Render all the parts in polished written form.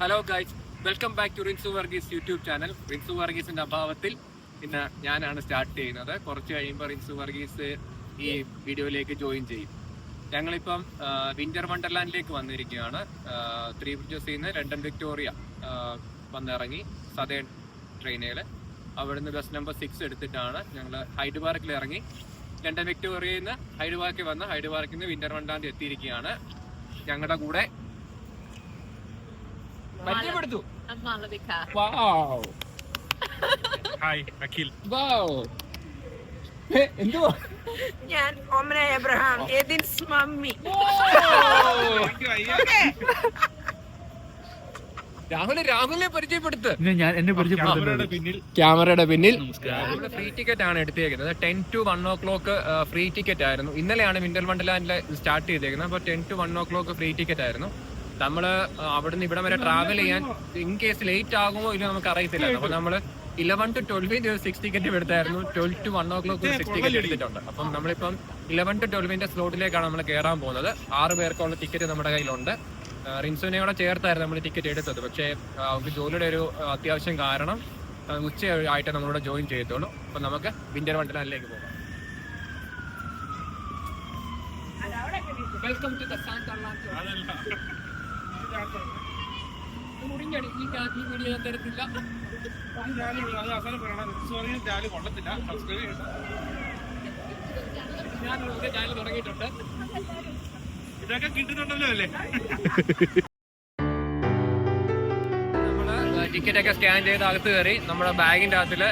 Hello guys, welcome back to Rinsu Varghese YouTube channel. Rinsu വർഗീസിന്റെ അഭാവത്തിൽ ഇന്ന് ഞാനാണ് സ്റ്റാർട്ട് ചെയ്യുന്നത്. കുറച്ച് കഴിയുമ്പോൾ റിൻസു വർഗീസ് ഈ വീഡിയോയിലേക്ക് ജോയിൻ ചെയ്യും. ഞങ്ങളിപ്പം വിന്റർ വണ്ടർലാൻഡിലേക്ക് വന്നിരിക്കുകയാണ്. ത്രീ ബ്രിഡ്ജസിൽ നിന്ന് ലണ്ടൻ വിക്ടോറിയ വന്നിറങ്ങി സതേൺ ട്രെയിനിൽ. അവിടുന്ന് ബസ് നമ്പർ 6 എടുത്തിട്ടാണ് ഞങ്ങൾ ഹൈഡ് പാർക്കിൽ ഇറങ്ങി. ലണ്ടൻ വിക്ടോറിയയിൽ നിന്ന് ഹൈഡ് പാർക്കിൽ വന്ന് ഹൈഡ് പാർക്കിൽ നിന്ന് വിന്റർ വണ്ടർലാൻഡ് എത്തിയിരിക്കുകയാണ്. ഞങ്ങളുടെ കൂടെ പരിചയപ്പെടുത്തു. ഹായ് അഖിൽ. എന്തുവാ? ഞാൻ ഓമന എബ്രഹാം, എദിൻസ് മമ്മി. രാഹുലിനെ പരിചയപ്പെടുത്ത്. ക്യാമറയുടെ പിന്നിൽ നമ്മുടെ ഫ്രീ ടിക്കറ്റ് ആണ് എടുത്തേക്കുന്നത്. 10 to 1 o'clock ഫ്രീ ടിക്കറ്റ് ആയിരുന്നു. ഇന്നലെയാണ് വിന്റർ വണ്ടർലാൻഡിൽ സ്റ്റാർട്ട് ചെയ്തേക്കുന്നത്. അപ്പോൾ 10 to 1 o'clock ഫ്രീ ടിക്കറ്റ് ആയിരുന്നു. നമ്മള് അവിടുന്ന് ഇവിടം വരെ ട്രാവൽ ചെയ്യാൻ ഇൻ കേസ് ലേറ്റ് ആകുമോ ഇല്ല നമുക്ക് അറിയത്തില്ല. അപ്പൊ നമ്മള് 11 to 12 6 ടിക്കറ്റ് എടുത്തായിരുന്നു. 12 to 1 o'clock 6 ടിക്കറ്റ് എടുത്തിട്ടുണ്ട്. അപ്പം നമ്മളിപ്പം 11 to 12 സ്ലോട്ടിലേക്കാണ് നമ്മൾ കയറാൻ പോകുന്നത്. 6 പേർക്കുള്ള ടിക്കറ്റ് നമ്മുടെ കയ്യിലുണ്ട്. റിൻസുവിനെ കൂടെ ചേർത്തായിരുന്നു നമ്മൾ ടിക്കറ്റ് എടുത്തത്. പക്ഷേ അവർക്ക് ജോലിയുടെ ഒരു അത്യാവശ്യം കാരണം ഉച്ചയായിട്ട് നമ്മളിവിടെ ജോയിൻ ചെയ്യത്തുള്ളൂ. അപ്പം നമുക്ക് വിന്റർ വണ്ടർലാൻഡിലേക്ക് പോകാം. വെൽക്കം ടു ദ മുറിഞ്ഞടി ഈ വീഡിയോ ഞാൻ തരത്തില്ല. ഞാൻ ചാനൽ തുടങ്ങിയിട്ടുണ്ട്. ഇതൊക്കെ കിട്ടുന്നുണ്ടല്ലോ അല്ലേ? നമ്മള് ടിക്കറ്റ് ഒക്കെ സ്കാൻ ചെയ്ത് അകത്ത് കയറി. നമ്മുടെ ബാഗിന്റെ അകത്തില്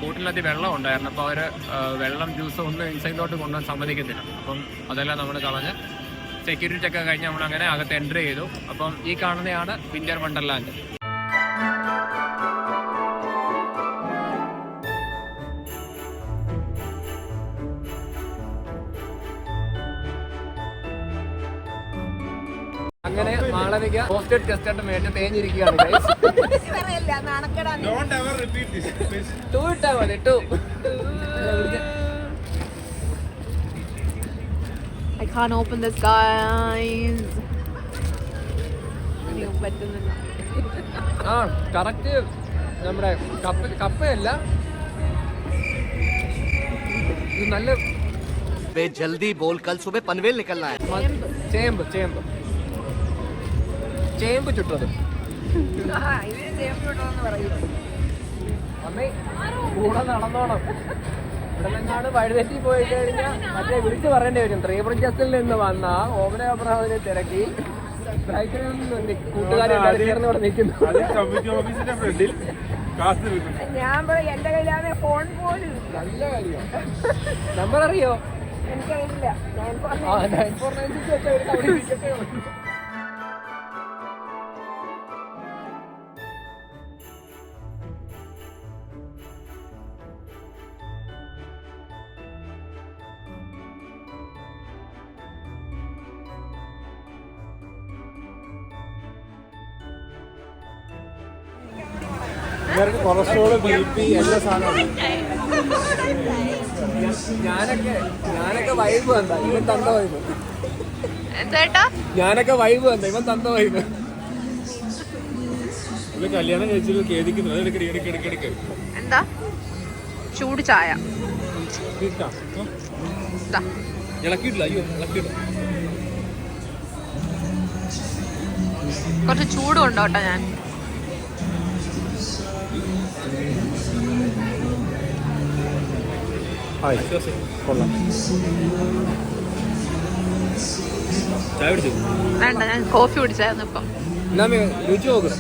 ബോട്ടിനകത്ത് വെള്ളം ഉണ്ടായിരുന്നു. അപ്പൊ അവര് വെള്ളം ജ്യൂസ് ഒന്നും ഇൻസൈഡിലോട്ട് കൊണ്ടുപോകാൻ സമ്മതിക്കത്തില്ല. അപ്പം അതെല്ലാം നമ്മൾ കളഞ്ഞ് സെക്യൂരിറ്റി ഒക്കെ കഴിഞ്ഞ് നമ്മൾ അങ്ങനെ അകത്ത് എൻ്റർ ചെയ്തു. അപ്പം ഈ കാണുന്നതാണ് വിന്റർ വണ്ടർലാൻഡ്. അങ്ങനെ മാളവിക പോസ്റ്റഡ് ടെസ്റ്റ് മേറ്റ് തേഞ്ഞിരിക്കുകയാണ്. ഇട്ടാ മതി. I can't open this, guys. ആ കറക്റ്റ് നമ്മുടെ കപ്പയല്ല, ഇത് നല്ല जल्दी बोल, कल सुबह पनवेल निकलना है. ചേമ്പ് ചുട്ടത്. അമ്മേ കൂടെ നടന്നോണം. ഇവിടെ നിന്നാണ് വഴിതെറ്റി പോയി കഴിഞ്ഞാൽ മറ്റേ വിളിച്ച് പറയേണ്ടി വരും. ത്രീ ബ്രിഡ്ജസിൽ നിന്ന് വന്ന ഓമന അബ്രഹാമിനെ തിരക്കി കൂട്ടുകാരെ ചേർന്ന് ഇവിടെ നിൽക്കുന്നു. ഞാൻ എന്റെ കയ്യിലാണ് ഫോൺ പോലും. നല്ല കാര്യം. നമ്പർ അറിയോ? എനിക്കറിയില്ല. 9496 ഇവർക്ക് കൊളസ്ട്രോള്, BP എല്ലാ സാധനവും. ഞാനൊക്കെ വൈബ് വന്ന ഇവൻ തന്ന വൈബ്. ഞാനൊക്കെ വൈബ് വന്ന ഇവൻ തന്ന വൈബ്. ഇവര് കല്യാണം കഴിച്ചത് കേദിക്കുന്നു. അതെടുക്കെടുക്കെടുക്കെടുക്കെ എന്താ ചൂട് ചായ ഇളക്കിയിട്ടില്ല. അയ്യോ ഇളക്കിയില്ല. കുറച്ച് ചൂട് കൊണ്ടോട്ടെ ഞാൻ. കൊള്ളാം. ചായ കുടിച്ചു? വേണ്ട, ഞാൻ കോഫി കുടിച്ചായിരുന്നു ഇപ്പം. രുചി നോക്ക്.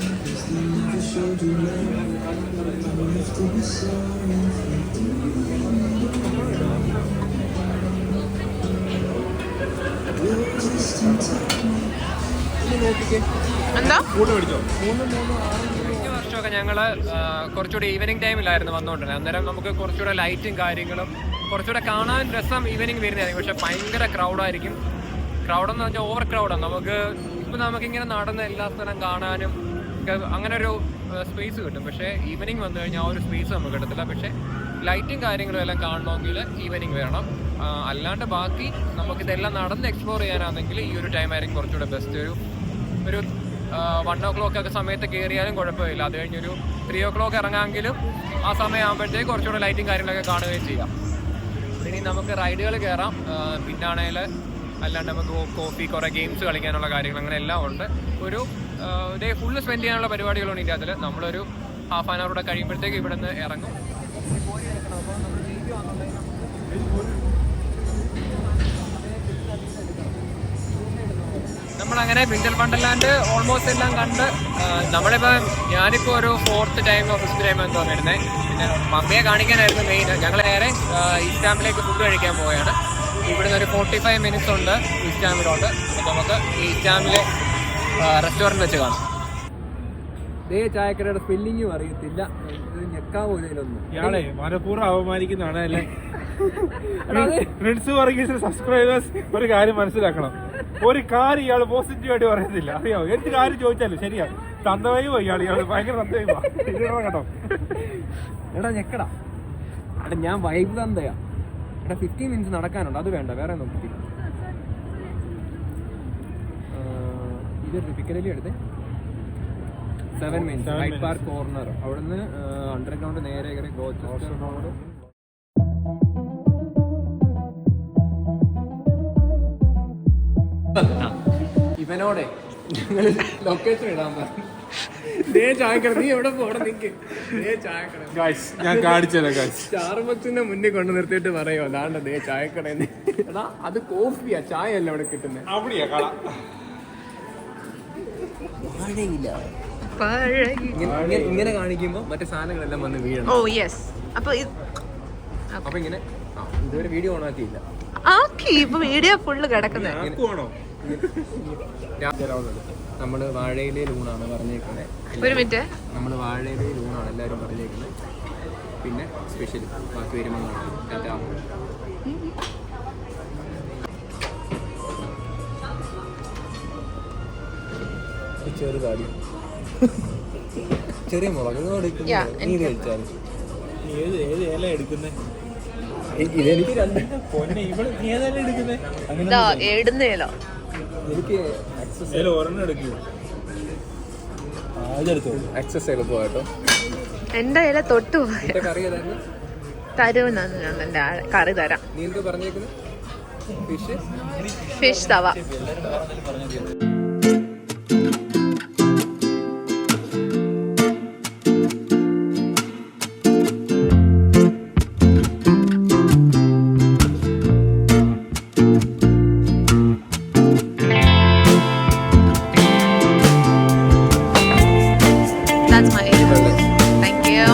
എന്താ വർഷമൊക്കെ ഞങ്ങള് കുറച്ചുകൂടി ഈവനിങ് ടൈമിലായിരുന്നു വന്നോണ്ടിരുന്നത്. അന്നേരം നമുക്ക് കുറച്ചുകൂടെ ലൈറ്റും കാര്യങ്ങളും കുറച്ചുകൂടെ കാണാൻ രസം ഈവനിങ് വരുന്നതായിരിക്കും. പക്ഷെ ഭയങ്കര ക്രൗഡായിരിക്കും. ക്രൗഡെന്ന് പറഞ്ഞാൽ ഓവർ ക്രൗഡാണ്. നമുക്കിങ്ങനെ നടന്ന് എല്ലാ സ്ഥലം കാണാനും അങ്ങനെ ഒരു സ്പേസ് കിട്ടും. പക്ഷേ ഈവനിങ് വന്നു കഴിഞ്ഞാൽ ആ ഒരു സ്പേസ് നമുക്ക് കിട്ടത്തില്ല. പക്ഷേ ലൈറ്റും കാര്യങ്ങളും എല്ലാം കാണണമെങ്കിൽ ഈവനിങ് വേണം. അല്ലാണ്ട് ബാക്കി നമുക്കിതെല്ലാം നടന്ന് എക്സ്പ്ലോർ ചെയ്യാനാണെങ്കിൽ ഈ ഒരു ടൈം ആയിരിക്കും കുറച്ചുകൂടെ ബെസ്റ്റ്. ഒരു 1 o'clock സമയത്ത് കയറിയാലും കുഴപ്പമില്ല. അത് കഴിഞ്ഞൊരു 3 o'clock ഇറങ്ങാമെങ്കിലും ആ സമയമാകുമ്പോഴത്തേക്ക് കുറച്ചുകൂടെ ലൈറ്റും കാര്യങ്ങളൊക്കെ കാണുകയും ചെയ്യാം. ഇനി നമുക്ക് റൈഡുകൾ കയറാം. പിന്നാണെങ്കിൽ അല്ലാണ്ട് നമുക്ക് കോഫി, കുറേ ഗെയിംസ് കളിക്കാനുള്ള കാര്യങ്ങൾ അങ്ങനെ എല്ലാം ഉണ്ട്. ഒരു ഡേ ഫുള്ള് സ്പെൻഡ് ചെയ്യാനുള്ള പരിപാടികളുണ്ട് ഇതിൻ്റെ അതിൽ. നമ്മളൊരു ഹാഫ് ആൻ അവർ കൂടെ കഴിയുമ്പോഴത്തേക്ക് ഇവിടെ നിന്ന് ഇറങ്ങും. നമ്മളങ്ങനെ വിന്റർ വണ്ടർലാൻഡ് ഓൾമോസ്റ്റ് എല്ലാം കണ്ട് ഞാനിപ്പോൾ ഒരു 4th ടൈമോ 5th ടൈമോ എന്തോ വരുന്നത്. പിന്നെ മമ്മിയെ കാണിക്കാനായിരുന്നു മെയിൻ. ഞങ്ങൾ നേരെ ഈസ്റ്റാമിലേക്ക് ഫുഡ് കഴിക്കാൻ പോവുകയാണ്. ഇവിടുന്ന് ഒരു 45 minutes ഉണ്ട് ഈസ്റ്റാമിലോട്ട്. അപ്പോൾ നമുക്ക് ഈസ്റ്റാമിലെ റെസ്റ്റോറൻറ്റ് വെച്ച് കാണാം. ഇതേ ചായക്കടയുടെ സ്പെല്ലിങ്ങും അറിയത്തില്ല, ഞെക്കാവോ ഇതിലൊന്നും. ഇയാളെ മനഃപൂർവ്വം അവമാനിക്കുന്നതാണ് അല്ലേ? ഫ്രണ്ട്സ് വർഗീസ് സബ്സ്ക്രൈബേഴ്സ് ഒരു കാര്യം മനസ്സിലാക്കണം. ഒരു കാര്യം ഇയാൾ പോസിറ്റീവായിട്ട് പറയുന്നില്ല, അറിയാമോ? എന്ത് കാര്യം ചോദിച്ചാലും ശരിയാ. തന്തവയോ ഇയാൾ ഭയങ്കര തന്തവയോ കേട്ടോ. എടാ ഞെക്കടാ, എടാ ഞാൻ വൈബ് തന്തയാ. എടാ 15 minutes നടക്കാനുണ്ട്, അത് വേണ്ട, വേറെ നോക്കി. ഇതൊരു പിക്കലി എടുത്തേ 7 minutes ഹൈഡ് പാർക്ക് കോർണർ. അവിടുന്ന് അണ്ടർഗ്രൗണ്ട് നേരെ കയറി ഗോച്ചസ്റ്റർ റോഡ്. ഇവനോടെ ഞങ്ങൾ ലൊക്കേഷൻ ഇടാൻ പറഞ്ഞു. ചായക്കട, നീ എവിടെ പോകണം? നിക്ക് ചായക്കട ഞാൻ കാണിച്ചല്ലോ. സ്റ്റാർബക്സിന്റെ മുന്നിൽ കൊണ്ട് നിർത്തിയിട്ട് പറയോ അതാണ്ട് ദേ ചായക്കട. എടാ അത് കോഫിയാ, ചായ അല്ല അവിടെ കിട്ടുന്നത്. അവിടെയാ കള. ഇങ്ങനെ കാണിക്കുമ്പോ മറ്റേ സാധനങ്ങളെല്ലാം വന്ന് വീഴണം. Oh yes. അപ്പൊ ഇങ്ങനെ ഇതുവരെ വീഡിയോ ഓൺ ആക്കിയില്ല. ഇപ്പൊ വീഡിയോ ഫുള്ള് കിടക്കുന്നത്. നമ്മള് വാഴയിലെ ലൂണാണ് പറഞ്ഞേക്കുന്നത്. ഒരു മിനിറ്റ്, നമ്മള് വാഴയിലെ ലൂണാണ് എല്ലാരും പറഞ്ഞേക്കുന്നത്. പിന്നെ സ്പെഷ്യൽ ബാക്കി വരുമ്പോൾ ചെറുതാടി ചെറിയ മുളക് നീ കഴിച്ചാലും ഏത് ഇല എടുക്കുന്നേ? ഇതെനിക്ക് രണ്ട് പൊന്നെ ഇവിടെ ഏതെല്ലാം എടുക്കുന്നേ? എഴുന്നേലോ എനിക്ക് ഇല ഒരെണ്ണം എടുക്കൂ. ഇതെടുത്തോ, ആക്സസ് എളുപ്പം കേട്ടോ. എന്റെ ഇല തൊട്ടു കറി ഏതായിരുന്നു? തരുമെന്നാണ് ഞാൻ എന്റെ കറി തരാം. നീ എന്തോ പറഞ്ഞേക്കുന്നത്? Fish tawa. That's my favorite. Thank you.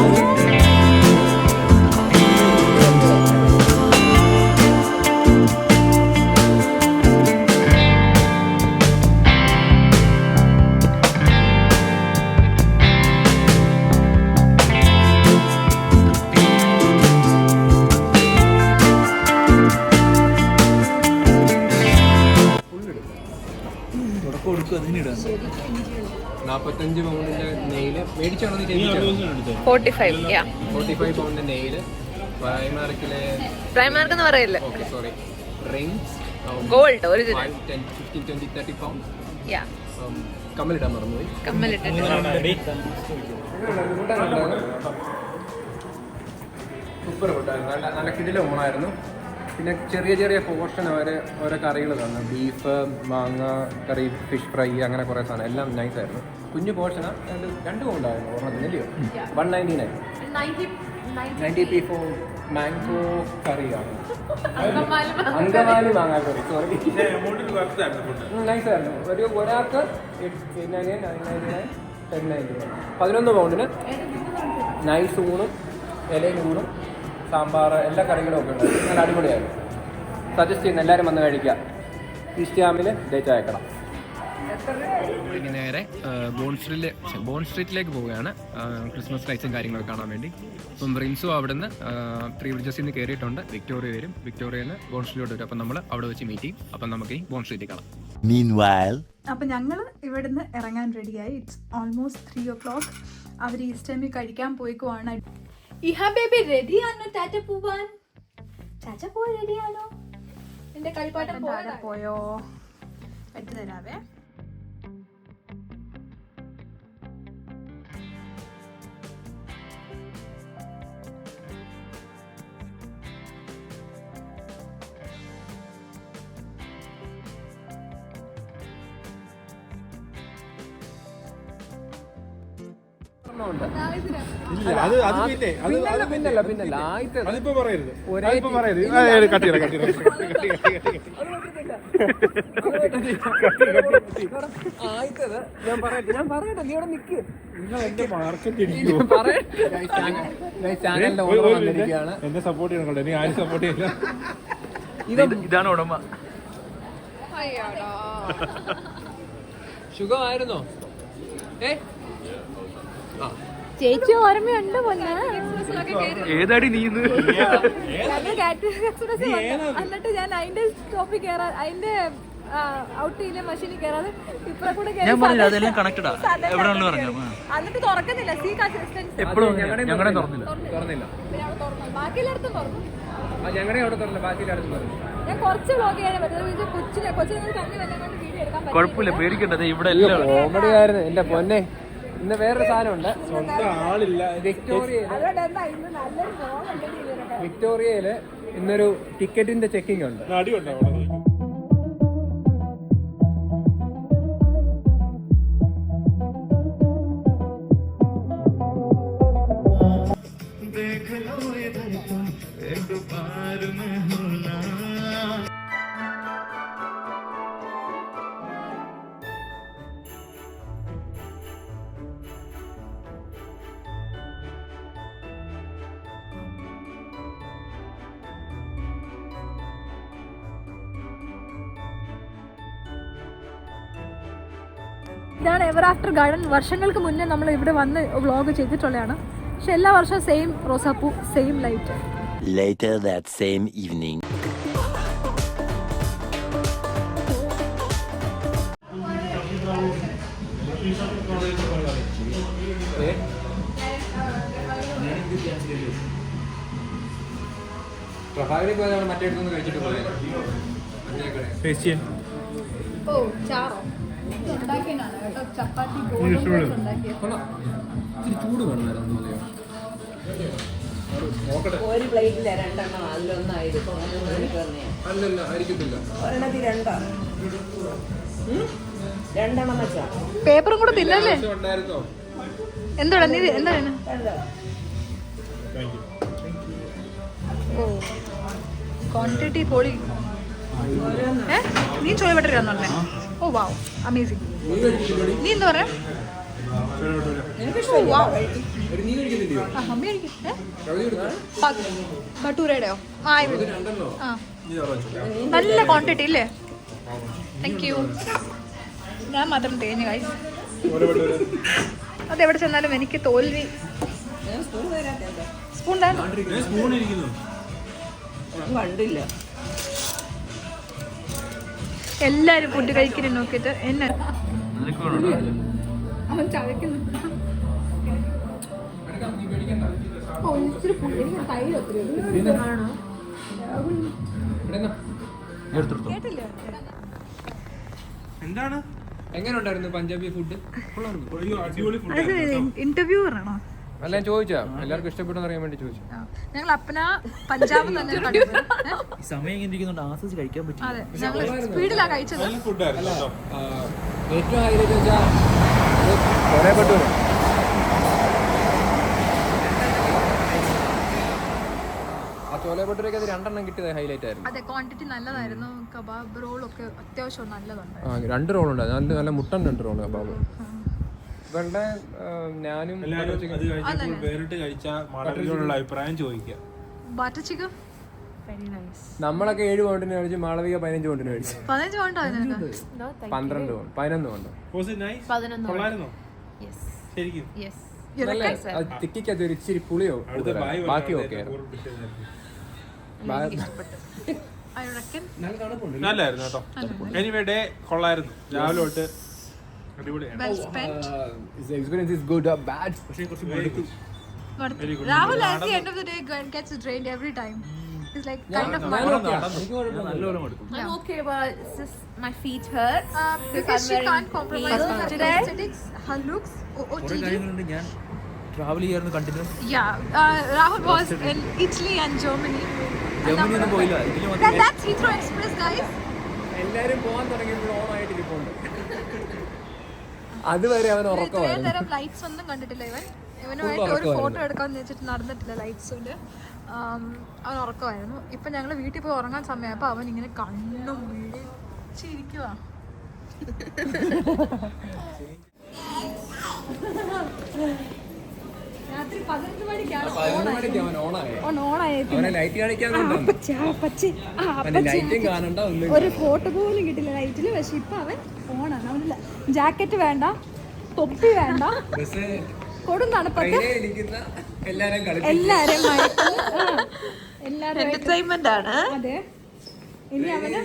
കൊടുക്കും, അതിനിടാം. 45 പൗണ്ടിന്റെ നെയില് മേടിച്ചാണോ നീ ചെയ്യിച്ചത്? 45. Yeah. 45 പൗണ്ടിന്റെ നെയില്. പ്രൈമാർക്ക് എന്ന് പറയില്ലേ? Okay sorry. Rings gold original 10, 15, 20, 30 pounds. യാ. കമ്മലിടാൻ മറന്നുപോയി. കമ്മലിട്ടിട്ട് സൂപ്പർ ഫുഡായിരുന്നു, നല്ല കിടിലം ഊണായിരുന്നു. പിന്നെ ചെറിയ ചെറിയ പോർഷൻ ഓരോ കറികൾ തന്നു. ബീഫ്, മാങ്ങ കറി, ഫിഷ് ഫ്രൈ, അങ്ങനെ കുറേ സാധനം എല്ലാം നൈസായിരുന്നു. കുഞ്ഞു പോർഷനാണ്, 2 പൗണ്ടായിരുന്നു ഓർമ്മത്തില്ലയോ? 199. 90p ഫോർ മാംഗോ കറിയാണ്. അങ്കമാലി മാങ്ങാ കറി, സോറി. നൈസായിരുന്നു. ഒരാൾക്ക് 899, 1099. 11 പൗണ്ടിന് നൈസ് ഊണും ഇലയൂണും സാമ്പാർ എല്ലാ കറികളും ഒക്കെ ഉണ്ട്. നല്ല അടിപൊളിയായിരുന്നു. സജസ്റ്റ് ചെയ്യുന്ന എല്ലാവരും വന്ന് കഴിക്കാം. ഈസ്റ്റാമിൽ ചായക്കട. ഇനി നേരെ ബോൺ സ്ട്രീറ്റിലേക്ക് പോവുകയാണ് ക്രിസ്മസ് ലൈറ്റ്സും കാര്യങ്ങളൊക്കെ കാണാൻ വേണ്ടി. അപ്പം റിൻസും അവിടുന്ന് 3 ബ്രിഡ്ജസിൽ നിന്ന് കയറിയിട്ടുണ്ട്. വിക്ടോറിയ വരും, വിക്ടോറിയയിൽ നിന്ന് ബോൺ സ്ട്രീറ്റിലോട്ട് വരും. അപ്പം നമ്മൾ അവിടെ വെച്ച് മീറ്റ് ചെയ്യും. അപ്പം നമുക്ക് ഈ ബോൺ സ്ട്രീറ്റിൽ കാണാം. അപ്പം ഞങ്ങൾ ഇവിടുന്ന് ഇറങ്ങാൻ റെഡിയായി. It's almost 3 o'clock. അവർ ഈസ്റ്റേമിൽ കഴിക്കാൻ പോയിക്കുവാണ്. ഇഹാ ബേബി റെഡിയാണോ ടാറ്റ പോവാൻ? ടാറ്റ പോവാൻ റെഡിയാണോ? എന്റെ കളിപ്പാട്ടം പോയോ? എടുത്തു തരാവേ. ഓർമ്മയുണ്ട്. ഇല്ല അത് പിന്നല്ല ആദ്യത്തെ അതിപ്പോ പറയരുത്. ഒരേ അതിപ്പോ പറയരുത്. കട്ട് ആദ്യത്തേത് ഞാൻ പറയട്ടെ നീ അവിടെ നിൽക്ക്. നിങ്ങൾ എന്റെ മാർക്കറ്റ് ചാനലിന്റെ ഓർമ്മ വന്നിരിക്കുകയാണ്. എന്നെ സപ്പോർട്ട് ചെയ്യണം. നീ ആരും സപ്പോർട്ട് ചെയ്യില്ല. ഇതാണ് ഉടമ. സുഖമായിരുന്നോ? ചേച്ചി ഓർമ്മയുണ്ട് പൊന്നെ. ഏതാടി നീ ഇത്? എന്നിട്ട് ഞാൻ അതിന്റെ സ്റ്റോപ്പിൽ കയറാൻ അതിന്റെ ഔട്ട് ചെയ്യില്ല മഷീനിൽ കയറാതെ ഇപ്പഴ കൂടെ ഞാൻ പറഞ്ഞു അതെല്ലാം കണക്റ്റഡാ. എവിടെയാണെന്ന് പറഞ്ഞു. എന്നിട്ട് തുറക്കുന്നില്ല. സീ കൺസിസ്റ്റൻസി എപ്പോഴും ഞങ്ങളുടെ തുറന്നില്ല. ബാക്കിയെല്ലായിടത്തും തുറന്നു. ഞങ്ങളുടെ അവിടെ തുറന്നില്ല, ബാക്കി എല്ലായിടത്തും തുറന്നു. ഞാൻ കുറച്ച് വ്ലോഗ് ചെയ്യാൻ പറ്റും. കൊച്ചിനെ തന്നെ വല്ലാണ്ട് വീഡിയോ എടുക്കാൻ പറ്റും. കുഴപ്പമില്ല, പേടിക്കണ്ടത് ഇവിടെ എല്ലാം കോമഡി ആയിരുന്നു എന്റെ പൊന്നെ. ഇന്ന് വേറൊരു സാധനമുണ്ട്. സ്വന്തം ആളില്ല. വിക്ടോറിയയില് ഇന്നൊരു ടിക്കറ്റിന്റെ ചെക്കിംഗ് ഉണ്ട്. അടിയുണ്ടോ? ഇതാണ് എവർ ആഫ്റ്റർ ഗാർഡൻ. വർഷങ്ങൾക്ക് മുന്നേ നമ്മൾ ഇവിടെ വന്ന് വ്ളോഗ് ചെയ്തിട്ടുള്ളതാണ്. പക്ഷെ എല്ലാ വർഷവും സെയിം റോസാപ്പൂ, same light. Later that same evening. Prabhakaran പോയത് നമ്മൾ മറ്റേ അടുത്തൊന്ന് കഴിച്ചിട്ട് പോയത്. ഓ ചാറോ ഉണ്ടാക്കിയതാണ് കേട്ടോ. ചപ്പാത്തി ഉണ്ടാക്കിയത്. ഇച്ചിരി ചൂട് വേണമായിരുന്നു തോന്നിയോ? ഒരു പ്ലേറ്റിലെ രണ്ടെണ്ണം അതിലൊന്നായിരിക്കും. അല്ലല്ല, ആയിരിക്കത്തില്ല. ഒരെണ്ണത്തിൽ രണ്ടെണ്ണം വെച്ചാ പേപ്പറും കൂടെ തിന്നല്ലേ? ഉണ്ടായിരുന്നോ? എന്താണ് നീ എന്താണ്? ഓ ക്വാണ്ടിറ്റി പൊളി. നീ ചോയ ബട്ടറാന്ന് പറഞ്ഞേ? ഓ വാവ്, അമേസിങ്. നീ എന്താ പറയാ? മമ്മി കഴിക്കും. ഭട്ടൂരയുടെയോ? ആ നല്ല ക്വാണ്ടിറ്റി ഇല്ലേ? Thank you. ഞാൻ മാത്രം തേഞ്ഞു കായ്. അതെവിടെ ചെന്നാലും എനിക്ക് തോൽവി. സ്പൂൺ കണ്ടില്ല. എല്ലാരും ഫുഡ് കഴിക്കുന്നത് നോക്കിയിട്ട് എന്നെ അവൻ ചവയ്ക്കുന്നു. ഓ ഇച്ചിരി എനിക്ക് തൈര് ഒത്തിരി കേട്ടില്ല. എന്താണ്? എങ്ങനെ ഉണ്ടായിരുന്നു പഞ്ചാബി ഫുഡ്? അടിപൊളി ഫുഡ്. അത് ഇന്റർവ്യൂ പറയണോ? അല്ല ഞാൻ ചോദിച്ചാ എല്ലാവർക്കും ഇഷ്ടപ്പെട്ടെന്ന് അറിയാൻ വേണ്ടി ചോദിച്ചു. ഞങ്ങൾ അപ്പന പഞ്ചാബ് തന്നെ ഈ സമയം ഇങ്ങനെ ഇരിക്കുന്നുണ്ട്, ആസ്വദിച്ച് കഴിക്കാൻ പറ്റും. അതെ ഞങ്ങൾ സ്പീഡിലാ കഴിച്ചത്. നല്ല ഫുഡായിരുന്നു കേട്ടോ. ഏറ്റവും ഹൈലൈറ്റ് വെച്ചാൽ ചോല ഭട്ടൂര. ആ ചോല ഭട്ടൂരൊക്കെ അത് രണ്ടെണ്ണം കിട്ടിയത് ഹൈലൈറ്റ് ആയിരുന്നു. അതെ ക്വാണ്ടിറ്റി നല്ലതായിരുന്നു. കബാബ് റോളൊക്കെ അത്യാവശ്യം നല്ലതുണ്ട്. 2 റോളുണ്ട്. നല്ല മുട്ടൻ 2 റോള് കബാബ്. ഇവരുടെ ഞാനും എല്ലാവരും അത് കഴിച്ചപ്പോൾ വേറിട്ട് കഴിച്ച മാളവികയോടുള്ള അഭിപ്രായം ചോദിക്കുക. Butter chicken very nice. നമ്മളൊക്കെ 7 പൗണ്ടിന് കഴിച്ചു, മാളവിക 15 പൗണ്ടിന് കഴിച്ചു. 15 പൗണ്ടോ? 12 പൗണ്ട് 11 പൗണ്ട്. കൊള്ളായിരുന്നോ? ശരിക്കും തിക്കിക്കകത്ത് ഒരു ഇച്ചിരി പുളിയോ ബാക്കി ഒക്കെ നല്ലായിരുന്നു കേട്ടോ. എനിവേ ഡേ കൊള്ളായിരുന്നു. രാവിലെ തൊട്ട് അടിപൊളിയാണ്. experience is good or bad. Rahul at the end of the day gets drained every time. It's like kind of I'm okay, but it's just my feet hurt. Because she can't compromise with her aesthetics, her looks, OOTD. ഞാൻ travel ചെയ്യായിരുന്നു continue. Rahul was in Italy and Germany. Germany ഒന്നും പോയില്ല. That's Heathrow Express, guys. എല്ലാരും പോകാൻ തുടങ്ങിയപ്പോൾ on ആയിട്ട് ഇരിപ്പുണ്ട്. അതുവരെ അവൻ ഉറക്കമായിരുന്നു. ഇത്രയും നേരം ലൈറ്റ്സ് ഒന്നും കണ്ടിട്ടില്ല ഇവൻ. ഇവനുമായിട്ട് ഒരു ഫോട്ടോ എടുക്കാമെന്ന് വെച്ചിട്ട് നടന്നിട്ടില്ല ലൈറ്റ്സിൻ്റെ. അവൻ ഉറക്കമായിരുന്നു. ഇപ്പം ഞങ്ങൾ വീട്ടിൽ പോയി ഉറങ്ങാൻ സമയമായപ്പോൾ അവൻ ഇങ്ങനെ കണ്ണും വിളിച്ചിരിക്കുക. രാത്രി 11 മണിക്കാണ് ഒരു ഫോട്ടോ പോലും കിട്ടില്ല ലൈറ്റിൽ. പക്ഷെ ഇപ്പൊ അവൻ ഓണാണ്. അവന് ജാക്കറ്റ് വേണ്ട, തൊപ്പി വേണ്ട, കൊടും തണുപ്പത്ത് എല്ലാരും എന്റർടൈൻമെന്റ് ആണ്. അതെ. ഇനി അവന്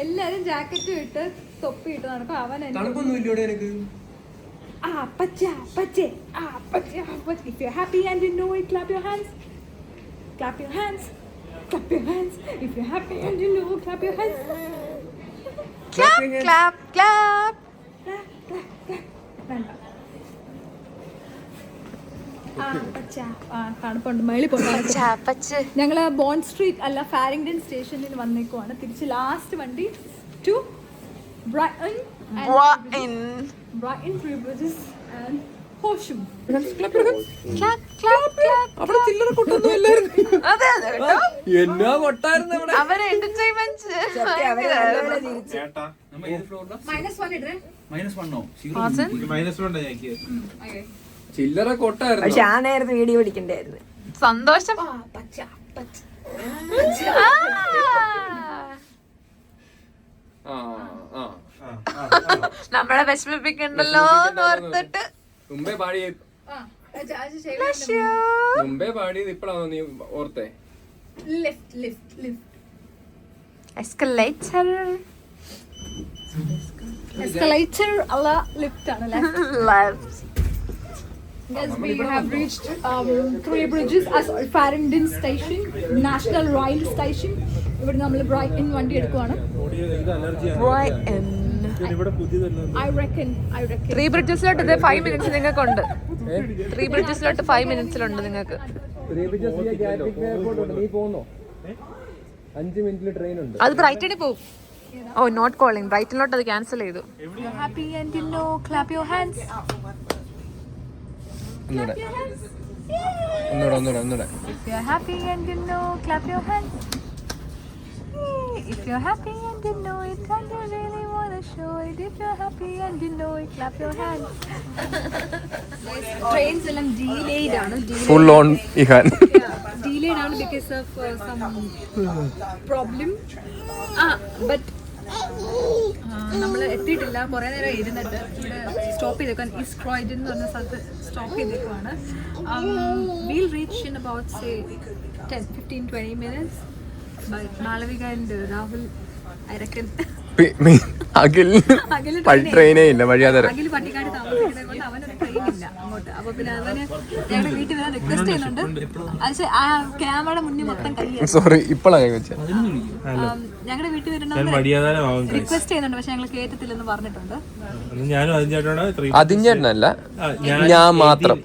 എല്ലാരും ജാക്കറ്റ് ഇട്ട് തൊപ്പി ഇട്ട് നടക്കും. അവൻ If you're happy and you know it, clap your hands. Clap your hands. Clap your hands. If you're happy and you know, clap your hands. Clap, clap, clap. വേണ്ട. തണുപ്പുണ്ട്. മേളിൽ പോയി ഞങ്ങള് ബോണ്ട് സ്ട്രീറ്റ് അല്ല ഫാരിങ്ടൺ സ്റ്റേഷനിൽ വന്നേക്കുവാണ്. തിരിച്ച് ലാസ്റ്റ് വണ്ടി to Brighton, Three Bridges and Horsham. എന്നാ കൊട്ടായിരുന്നു അവരെ എന്റർടൈൻമെന്റ്. ചില്ലറ കൊട്ടായിരുന്നു. പക്ഷെ ആ നേരത്തെ വീഡിയോ പിടിക്കണ്ടായിരുന്നു. സന്തോഷം. നമ്മളെ വിഷമിപ്പിക്കണ്ടല്ലോ ഓർത്തിട്ട് മുമ്പേ പാടിയത് ഇപ്പഴാണോ നീ ഓർത്തേ? എസ്കലേറ്റർ അല്ല ലിഫ്റ്റ് ആണ്. Guys, we have reached Three Bridges as Farringdon Station, National Rail Station. ഇവിടെ നമ്മൾ ബ്രൈറ്റൺ വണ്ടി എടുക്കുവാണ്. I reckon. ത്രീ ബ്രിഡ്ജസിലോട്ട് 5 മിനിറ്റ്സ് നിങ്ങൾക്കുണ്ട്. 3 ബ്രിഡ്ജസിലോട്ട് 5 മിനിറ്റ്സിലുണ്ട് നിങ്ങൾക്ക്. നീ പോന്നോ? 5 മിനിറ്റിൽ ട്രെയിൻ ഉണ്ട്. അത് ബ്രൈറ്റണിൽ പോകും. ഓ നോട്ട് കോളിംഗ്. ബ്രൈറ്റണിലോട്ട് അത് ക്യാൻസൽ ചെയ്തു. Happy and you know, clap your hands. ഒന്നൂടെ. If you're happy and you know, clap your hands. If you're happy and you know it, and you really wanna show it. If you're happy and you know it, clap your hands. Trains എല്ലാം delayed ആണ്. Full on Ihan. Delayed ആണ് because of some problem. But നമ്മൾ എത്തിയിട്ടില്ല. കുറേ നേരം ഇരുന്നിട്ട് ഇവിടെ stop ചെയ്തേക്കാൻ east Croydon എന്ന് പറഞ്ഞ സ്ഥലത്ത് stop ചെയ്തേക്കുവാണ്. We'll reach in about say 10-15-20 minutes. But Malavika and Rahul, I reckon. ട്രെയിനേ ഇല്ല വഴിയാതെ. അഖിൽ പട്ടിക്കാട് താമസിക്കുന്നത് കൊണ്ട് അവനൊരു ട്രെയിൻ ഇല്ല അങ്ങോട്ട്. അപ്പൊ പിന്നെ അവന് ഞങ്ങളുടെ വീട്ടിൽ വരാൻ റിക്വസ്റ്റ് ചെയ്യുന്നുണ്ട്. അത് ആ ക്യാമറയുടെ മുന്നിൽ മൊത്തം കൈ. സോറി ഇപ്പോഴാണ് വെച്ചത്. ഞങ്ങളുടെ വീട്ടിൽ വരണമെന്ന് റിക്വസ്റ്റ് ചെയ്യുന്നുണ്ട്. പക്ഷെ ഞങ്ങൾ കേട്ടത്തില്ലെന്ന് പറഞ്ഞിട്ടുണ്ട്. അതിഞ്ചേട്ടനല്ല, ഞാൻ മാത്രം.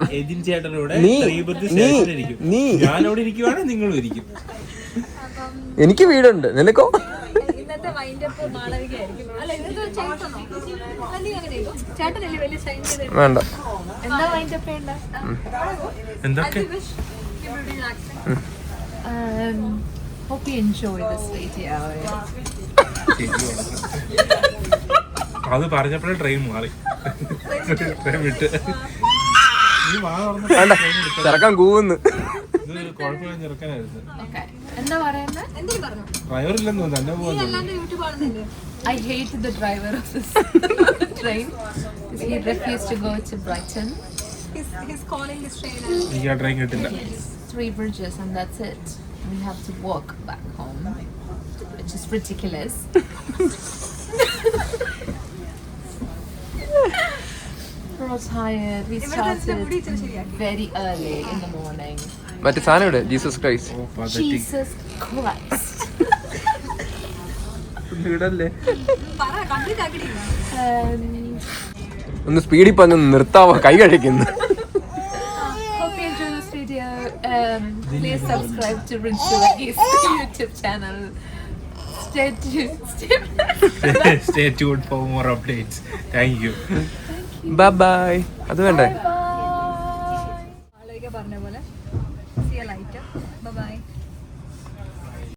എനിക്ക് വീടുണ്ട്. നിനക്കോ? ഇന്നത്തെ വൈൻഡപ്പ് മാളവികയായിരിക്കും. അല്ല ഇന്നത്തെ ചേട്ടനോ? ചേട്ടനല്ലേ വലിയ സൈൻ ചെയ്ത് വേണ്ട. എന്താ വൈൻഡപ്പ് വേണ്ട? Hope you enjoy this video. അത് പറഞ്ഞപ്പോഴേ ട്രെയിൻ മാറി. വിട്ട് ചെറുക്കാൻ കൂവുന്നു. കുഴപ്പമില്ല, ചെറുക്കാനായിരുന്നു. എന്താ പറയുന്നത്? ഡ്രൈവറില്ലെന്ന് തന്നെ പോകുന്നു. I hate the driver of this train because he refused to go to Brighton. He's calling this train. എനിക്ക് ആ ട്രെയിൻ കിട്ടില്ല. 3 bridges and that's it. We have to walk back home, which is ridiculous. We're all tired. We started very early in the morning. മറ്റേ സാധനം ഇവിടെ Jesus Christ. Jesus Christ. ഒന്ന് സ്പീഡിൽ പറഞ്ഞ് നിർത്താവോ, കൈ കഴിക്കുന്നു. Hope you enjoy this video. Please subscribe to Rinchu YouTube channel. Stay tuned for more updates. Thank you. Bye bye. അത് വേണ്ടേ?